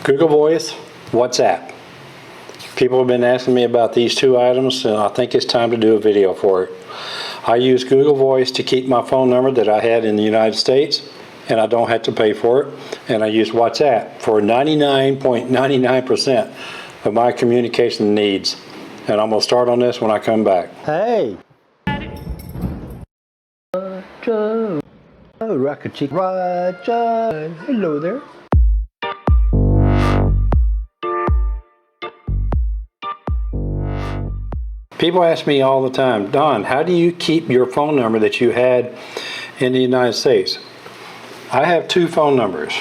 Google Voice, WhatsApp. People have been asking me about these two items, and I think it's time to do a video for it. I use Google Voice to keep my phone number that I had in the United States, and I don't have to pay for it. And I use WhatsApp for 99.99% of my communication needs. And I'm going to start on this when I come back. Hey! Roger! Rocket Chick Roger! Hello there. People ask me all the time, Don, how do you keep your phone number that you had in the United States? I have two phone numbers,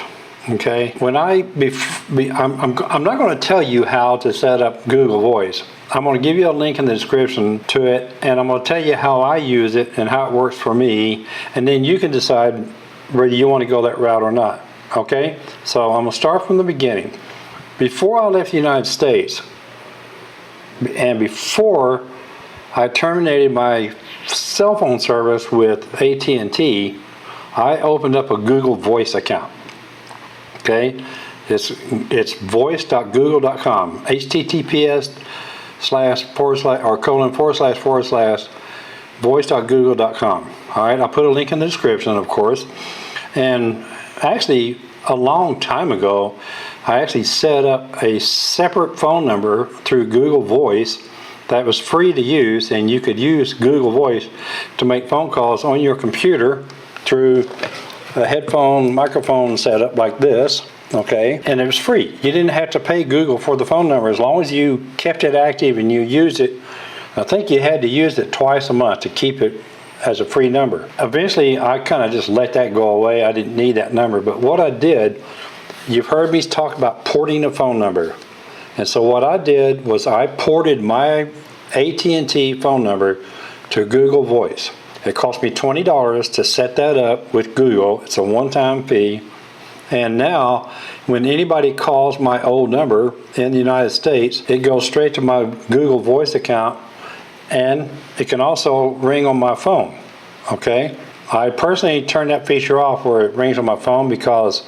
okay? When I'm not going to tell you how to set up Google Voice. I'm going to give you a link in the description to it, and I'm going to tell you how I use it and how it works for me, and then you can decide whether you want to go that route or not, okay? So I'm going to start from the beginning. Before I left the United States, and before I terminated my cell phone service with AT&T, I opened up a Google Voice account. Okay, it's voice.google.com. https://voice.google.com. All right, I'll put a link in the description, of course. And actually, a long time ago, I actually set up a separate phone number through Google Voice that was free to use, and you could use Google Voice to make phone calls on your computer through a headphone microphone setup like this, okay? And it was free. You didn't have to pay Google for the phone number as long as you kept it active and you used it. I think you had to use it twice a month to keep it as a free number. Eventually, I kind of just let that go away. I didn't need that number, but what I did, you've heard me talk about porting a phone number. And so what I did was I ported my AT&T phone number to Google Voice. It cost me $20 to set that up with Google. It's a one-time fee. And now, when anybody calls my old number in the United States, it goes straight to my Google Voice account, and it can also ring on my phone, okay? I personally turn that feature off where it rings on my phone because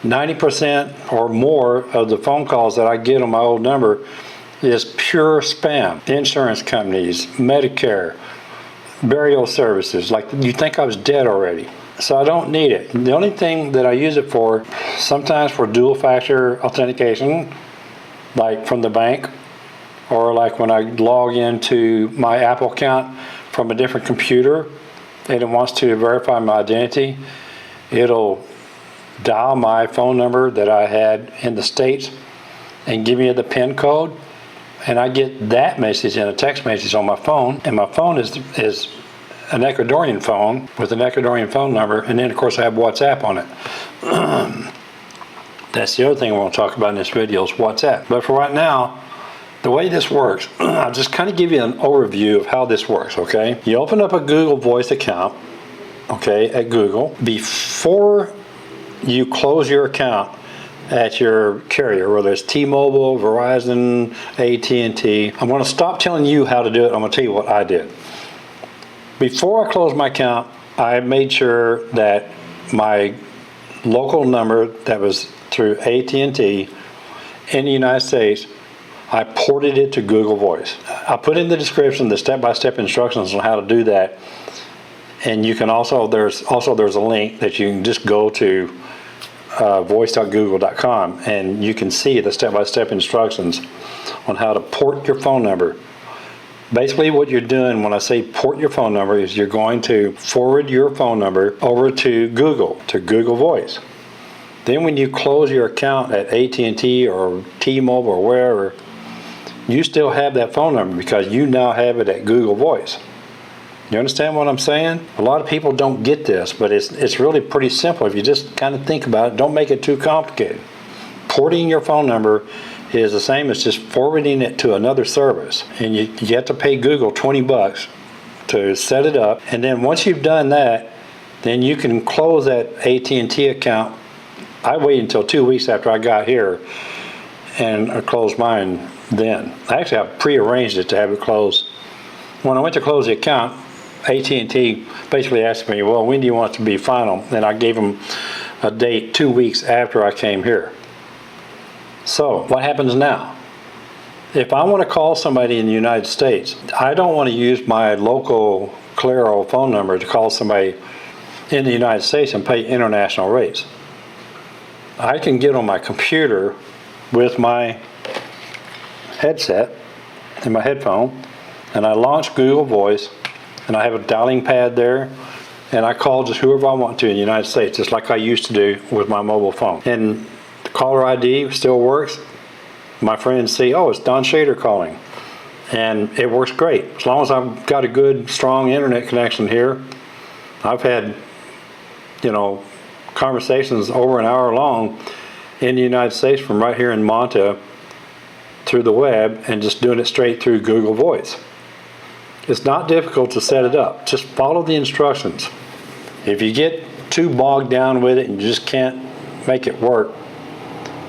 90% or more of the phone calls that I get on my old number is pure spam. Insurance companies, Medicare, burial services, like you think I was dead already. So I don't need it. The only thing that I use it for, sometimes for dual factor authentication, like from the bank, or like when I log into my Apple account from a different computer and it wants to verify my identity, it'll dial my phone number that I had in the States and give me the PIN code, and I get that message in a text message on my phone, and my phone is an Ecuadorian phone with an Ecuadorian phone number, and then of course I have WhatsApp on it. That's the other thing I want to talk about in this video is WhatsApp. But for right now, the way this works, I'll just kind of give you an overview of how this works, okay? You open up a Google Voice account, okay, at Google. Before you close your account at your carrier, whether it's T-Mobile, Verizon, AT&T. I'm going to stop telling you how to do it. I'm going to tell you what I did. Before I closed my account, I made sure that my local number that was through AT&T in the United States, I ported it to Google Voice. I put in the description the step-by-step instructions on how to do that. And you can also, there's a link that you can just go to voice.google.com, and you can see the step-by-step instructions on how to port your phone number. Basically what you're doing when I say port your phone number is you're going to forward your phone number over to Google Voice. Then when you close your account at AT&T or T-Mobile or wherever, you still have that phone number because you now have it at Google Voice. You understand what I'm saying? A lot of people don't get this, but it's really pretty simple if you just kind of think about it. Don't make it too complicated. Porting your phone number is the same as just forwarding it to another service. And you have to pay Google 20 bucks to set it up. And then once you've done that, then you can close that AT&T account. I waited until 2 weeks after I got here and I closed mine then. Actually, I pre-arranged it to have it closed. When I went to close the account, AT&T basically asked me, well, when do you want it to be final? And I gave them a date 2 weeks after I came here. So what happens now? If I want to call somebody in the United States, I don't want to use my local Claro phone number to call somebody in the United States and pay international rates. I can get on my computer with my headset and my headphone, and I launch Google Voice, and I have a dialing pad there, and I call just whoever I want to in the United States, just like I used to do with my mobile phone. And the caller ID still works. My friends see, oh, it's Don Shader calling. And it works great. As long as I've got a good, strong internet connection here. I've had, conversations over an hour long in the United States from right here in Monta through the web and just doing it straight through Google Voice. It's not difficult to set it up. Just follow the instructions. If you get too bogged down with it and you just can't make it work,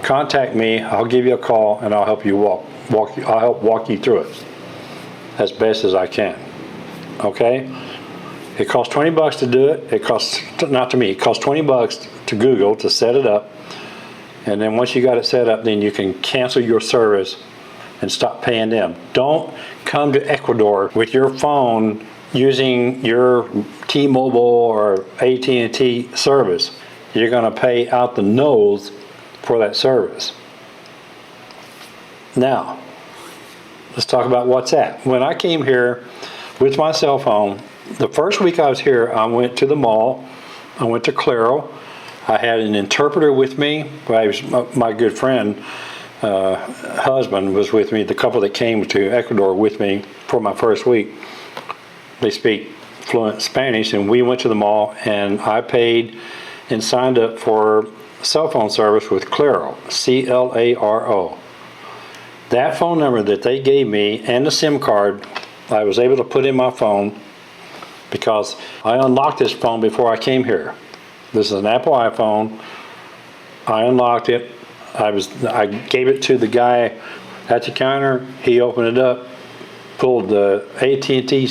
contact me. I'll give you a call and I'll help you I'll help walk you through it as best as I can. Okay? It costs $20 to do it. It costs, not to me, it costs $20 to Google to set it up. And then once you got it set up, then you can cancel your service and stop paying them. Don't come to Ecuador with your phone using your T-Mobile or AT&T service. You're going to pay out the nose for that service. Now, let's talk about WhatsApp. When I came here with my cell phone, the first week I was here, I went to the mall. I went to Claro. I had an interpreter with me. My good friend, husband was with me. The couple that came to Ecuador with me for my first week, they speak fluent Spanish, and we went to the mall, and I paid and signed up for cell phone service with Claro, C-L-A-R-O. That phone number that they gave me and the SIM card, I was able to put in my phone because I unlocked this phone before I came here. This is an Apple iPhone. I unlocked it. I gave it to the guy at the counter. He opened it up, pulled the AT&T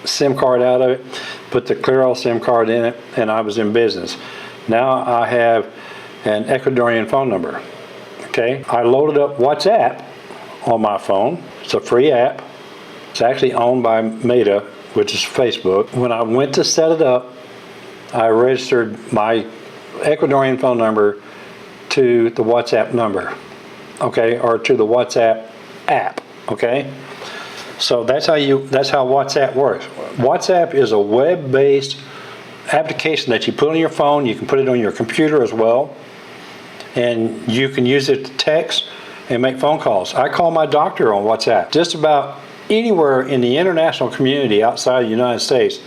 SIM card out of it, put the Claro SIM card in it, and I was in business. Now I have an Ecuadorian phone number. Okay, I loaded up WhatsApp on my phone. It's a free app. It's actually owned by Meta, which is Facebook. When I went to set it up, I registered my Ecuadorian phone number to the WhatsApp number, okay, or to the WhatsApp app, okay? So that's how WhatsApp works. WhatsApp is a web-based application that you put on your phone. You can put it on your computer as well, and you can use it to text and make phone calls. I call my doctor on WhatsApp. Just about anywhere in the international community outside the United States,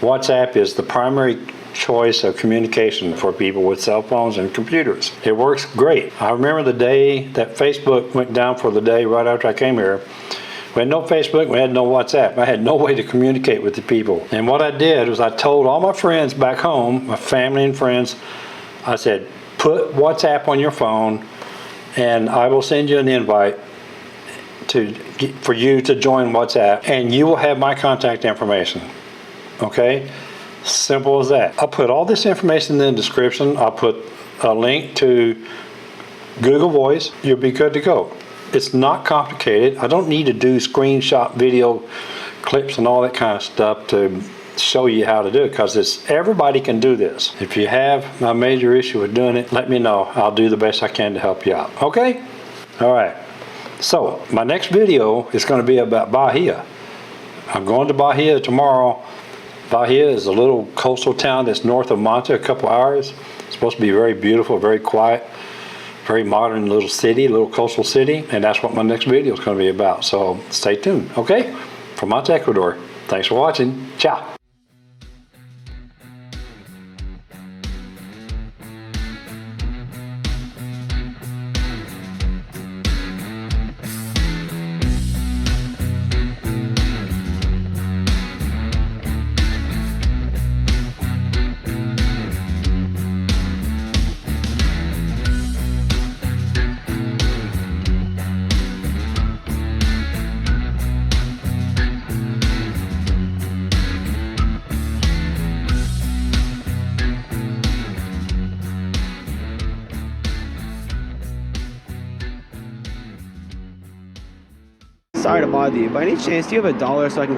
WhatsApp is the primary choice of communication for people with cell phones and computers. It works great. I remember the day that Facebook went down for the day right after I came here. We had no Facebook, we had no WhatsApp. I had no way to communicate with the people. And what I did was I told all my friends back home, my family and friends, I said, put WhatsApp on your phone and I will send you an invite for you to join WhatsApp, and you will have my contact information. Okay? Simple as that. I'll put all this information in the description. I'll put a link to Google Voice. You'll be good to go. It's not complicated. I don't need to do screenshot video clips and all that kind of stuff to show you how to do it, because everybody can do this. If you have a major issue with doing it, let me know. I'll do the best I can to help you out. Okay? All right. So my next video is going to be about Bahia. I'm going to Bahia tomorrow. Bahia is a little coastal town that's north of Monta, a couple hours. It's supposed to be very beautiful, very quiet, very modern little city, little coastal city, and that's what my next video is going to be about. So stay tuned, okay? From Monta, Ecuador. Thanks for watching. Ciao. Sorry to bother you. By any chance, do you have $1 so I can